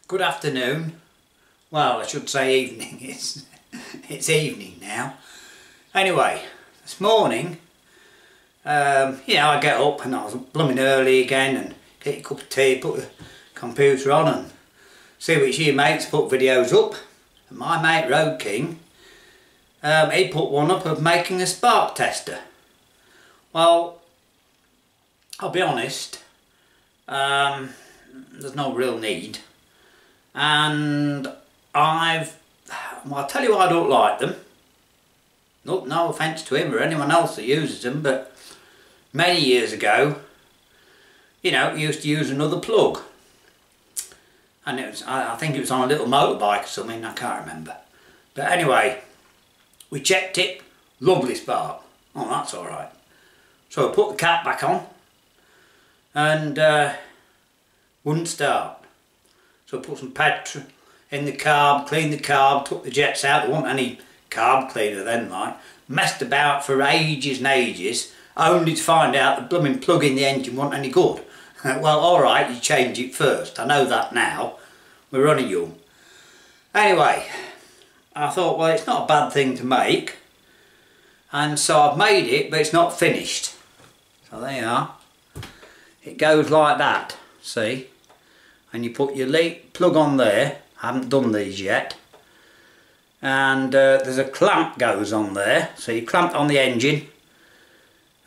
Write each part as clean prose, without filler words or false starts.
Good afternoon. Well, I should say evening. It's evening now. Anyway, this morning, I get up and I was blooming early again and get a cup of tea, put the computer on and see which of your mates put videos up. And my mate Roadking, he put one up of making a spark tester. Well, I'll be honest, there's no real need. And I'll tell you why I don't like them. No offence to him or anyone else that uses them, but many years ago, used to use another plug. And it was, I think it was on a little motorbike or something, I can't remember. But anyway, we checked it, lovely spark. Oh, that's alright. So I put the cap back on and wouldn't start. So I put some petrol in the carb, cleaned the carb, took the jets out. There wasn't any carb cleaner then, like. Messed about for ages and ages, only to find out the blooming plug in the engine wasn't any good. Well, alright, you change it first. I know that now. We're running young. Anyway, I thought, well, it's not a bad thing to make. And so I've made it, but it's not finished. So there you are. It goes like that, see? And you put your plug on there. I haven't done these yet. And there's a clamp goes on there. So you clamp on the engine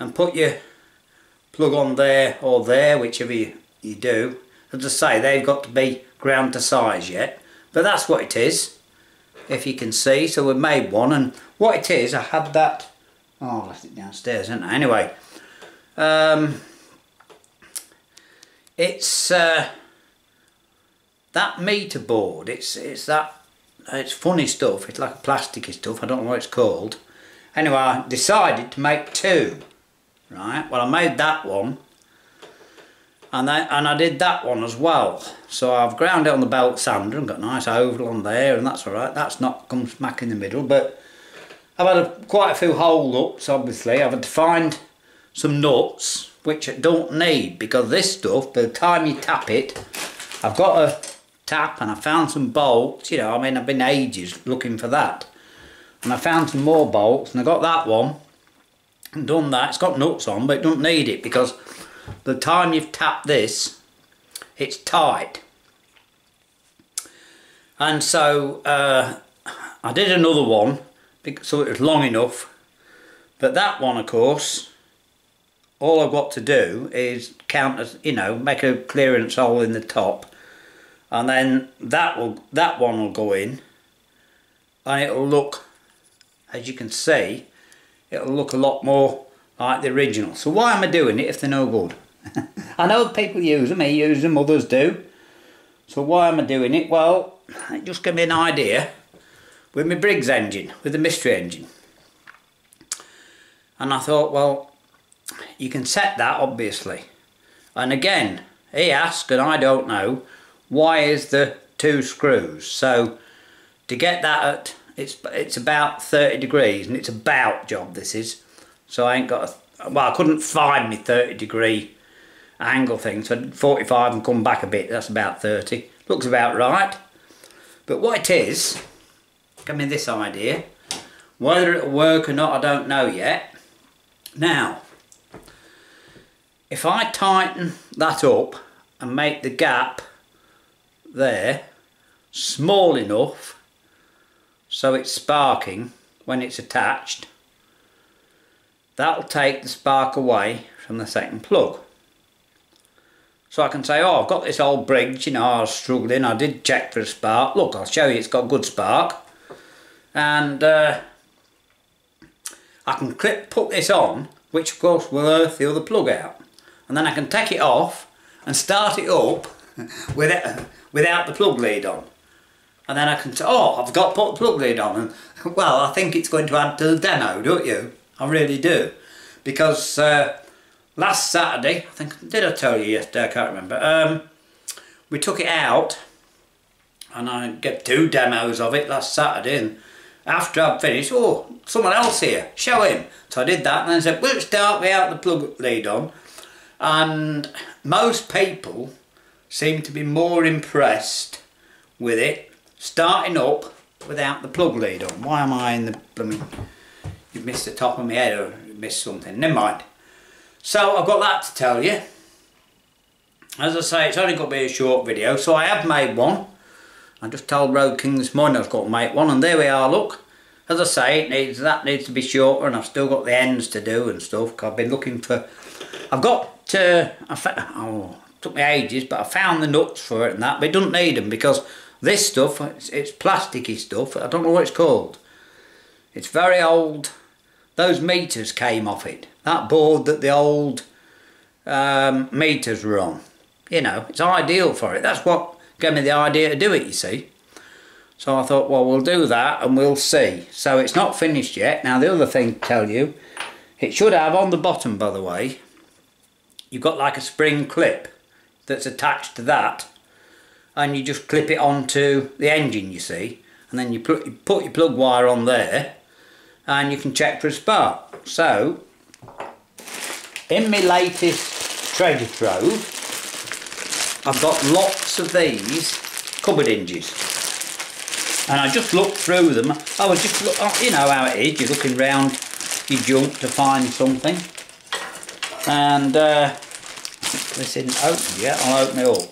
and put your plug on there or there, whichever you do. As I say, they've got to be ground to size yet. But that's what it is, if you can see. So we made one, and what it is, I had that... Oh, I left it downstairs, didn't I? Anyway, it's... that meter board, it's funny stuff, it's like a plasticky stuff, I don't know what it's called. Anyway, I decided to make two, right? Well, I made that one, and I did that one as well. So I've ground it on the belt sander and got a nice oval on there, and that's alright. That's not come smack in the middle, but I've had quite a few hole ups, obviously. I've had to find some nuts, which I don't need, because this stuff, by the time you tap it, I've got a tap and I found some bolts, I've been ages looking for that. And I found some more bolts and I got that one and done that. It's got nuts on, but it doesn't need it because the time you've tapped this, it's tight. And so I did another one so it was long enough. But that one, of course, all I've got to do is count as, make a clearance hole in the top. And then that one will go in, and it'll look, as you can see, it'll look a lot more like the original. So why am I doing it if they're no good? I know people use them, he uses them, others do. So why am I doing it? Well, it just gave me an idea with my Briggs engine, with the mystery engine. And I thought, well, you can set that obviously. And again, he asked, and I don't know, why is the two screws? So to get that it's about 30 degrees, and it's a bout job this is. So I ain't got I couldn't find my 30 degree angle thing, so I did 45 and come back a bit. That's about 30. Looks about right. But what it is, give me this idea. Whether it'll work or not, I don't know yet. Now, if I tighten that up and make the gap there small enough so it's sparking when it's attached, that'll take the spark away from the second plug. So I can say, oh, I've got this old Briggs, I was struggling, I did check for a spark. Look, I'll show you, it's got a good spark. And I can put this on, which of course will earth the other plug out. And then I can take it off and start it up without the plug lead on. And then I can say, oh, I've got to put the plug lead on. And, well, I think it's going to add to the demo, don't you? I really do. Because last Saturday, did I tell you yesterday? I can't remember. We took it out and I get 2 demos of it last Saturday. And after I'd finished, oh, someone else here, show him. So I did that and then I said, will it start without the plug lead on? And most people seem to be more impressed with it, starting up without the plug lead on. Why am I in the blooming... You've missed the top of my head or missed something. Never mind. So I've got that to tell you. As I say, it's only got to be a short video, so I have made one. I just told Roadking this morning I was going to make one, and there we are, look. As I say, that needs to be shorter, and I've still got the ends to do and stuff. I've been looking for... oh, it took me ages, but I found the nuts for it and that, but it doesn't need them because this stuff, it's plasticky stuff. I don't know what it's called. It's very old. Those meters came off it. That board that the old meters were on. You know, it's ideal for it. That's what gave me the idea to do it, you see. So I thought, well, we'll do that and we'll see. So it's not finished yet. Now the other thing to tell you, it should have on the bottom, by the way, you've got like a spring clip that's attached to that, and you just clip it onto the engine, you see, and then you put your plug wire on there and you can check for a spark. So in my latest treasure trove I've got lots of these cupboard hinges, and I just looked through them. I was just you know how it is, you're looking round your junk to find something, and this isn't open yet. I'll open it up.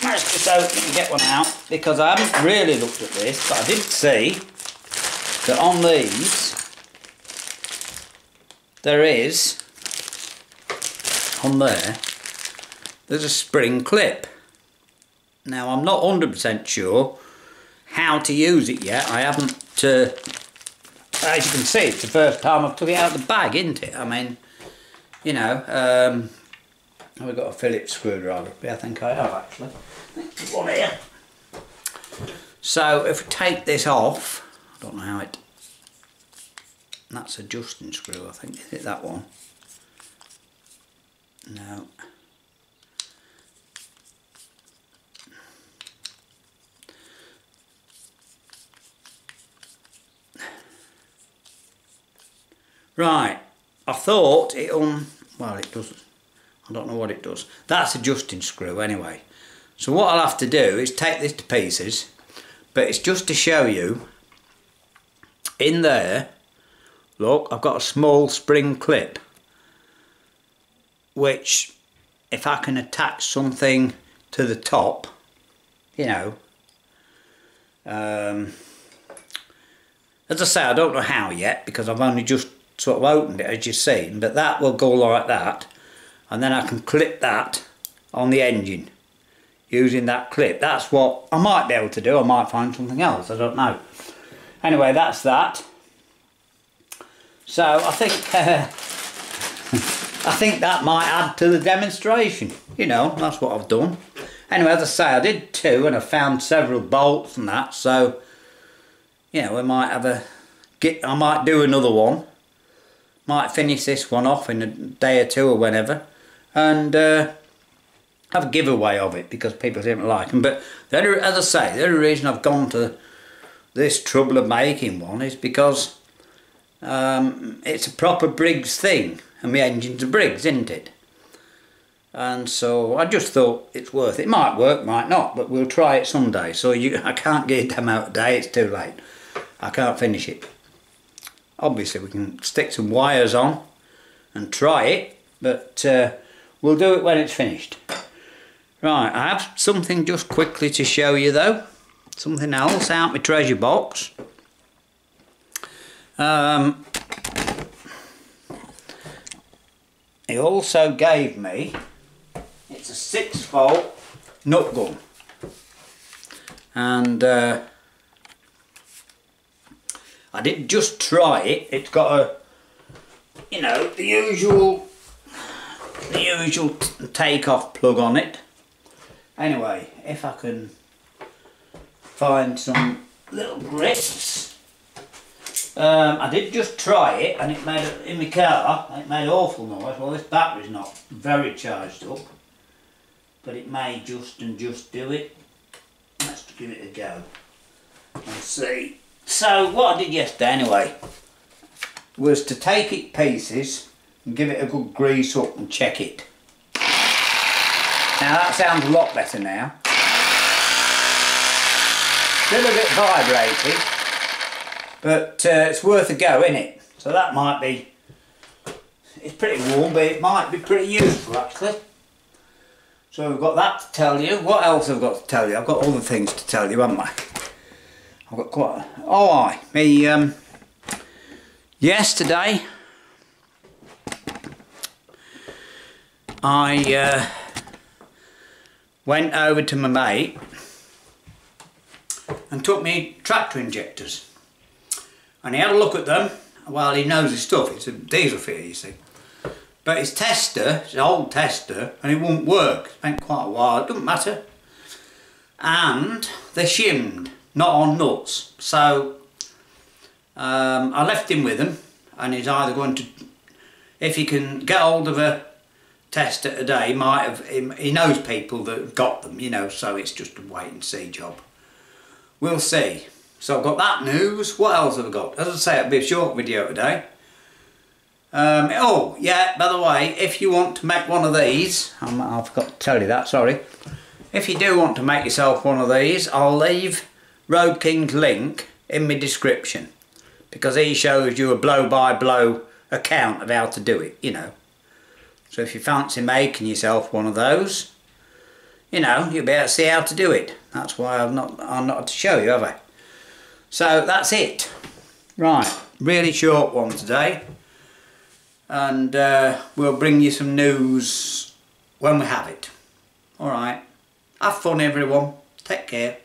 Let's just open it and get one out, because I haven't really looked at this, but I did see that on these there is, on there's a spring clip. Now I'm not 100% sure how to use it yet. I haven't, as you can see, it's the first time I've took it out of the bag, isn't it? I mean, you know, I've got a Phillips screwdriver. Yeah, I think I have actually. There's one here. So if we take this off, I don't know how it... That's adjusting screw, I think. Is it that one? No. Right. I thought it well, it doesn't. I don't know what it does. That's adjusting screw anyway. So what I'll have to do is take this to pieces, but it's just to show you, in there, look, I've got a small spring clip, which if I can attach something to the top, you know, as I say, I don't know how yet, because I've only just sort of opened it, as you've seen, but that will go like that, and then I can clip that on the engine using that clip. That's what I might be able to do. I might find something else, I don't know. Anyway, that's that. So I think I think that might add to the demonstration. You know, that's what I've done. Anyway, as I say, I did two and I found several bolts and that, so you know, we might have I might do another one. Might finish this one off in a day or two or whenever, and have a giveaway of it because people seem to like them. But as I say, the only reason I've gone to this trouble of making one is because it's a proper Briggs thing, and my engine's a Briggs, isn't it? And so I just thought it's worth it. It might work, might not, but we'll try it someday. So I can't get them out today, it's too late. I can't finish it. Obviously we can stick some wires on and try it, but we'll do it when it's finished. Right, I have something just quickly to show you though. Something else out my treasure box. He also gave me, it's a 6-volt nut gun, and I did just try it. It's got a, you know, the usual take-off plug on it. Anyway, if I can find some little grips. I did just try it, and it made, in my car, it made awful noise. Well, this battery's not very charged up, but it may just do it. Let's give it a go and see. So what I did yesterday anyway was to take it pieces and give it a good grease up and check it. Now that sounds a lot better now. Still a bit vibrating, but it's worth a go, isn't it? So that might be, it's pretty warm, but it might be pretty useful actually. So we've got that to tell you. What else have I got to tell you? I've got other things to tell you, haven't I? I've got quite, oh aye, me, yesterday I went over to my mate and took me tractor injectors, and he had a look at them. Well, he knows his stuff, it's a diesel fitter, you see, but his tester, it's an old tester, and it wouldn't work. Spent quite a while, it doesn't matter, and they're shimmed, not on nuts. So I left him with them, and he's either going to, if he can get hold of a tester today, he knows people that have got them, you know, so it's just a wait and see job. We'll see. So I've got that news. What else have I got? As I say, it'll be a short video today. Oh yeah, by the way, if you want to make one of these, I forgot to tell you that, sorry. If you do want to make yourself one of these, I'll leave Roadking's link in my description, because he shows you a blow-by-blow account of how to do it, you know. So if you fancy making yourself one of those, you know, you'll be able to see how to do it. That's why I'm not to show you, have I? So that's it. Right, really short one today, and we'll bring you some news when we have it. Alright, have fun everyone, take care.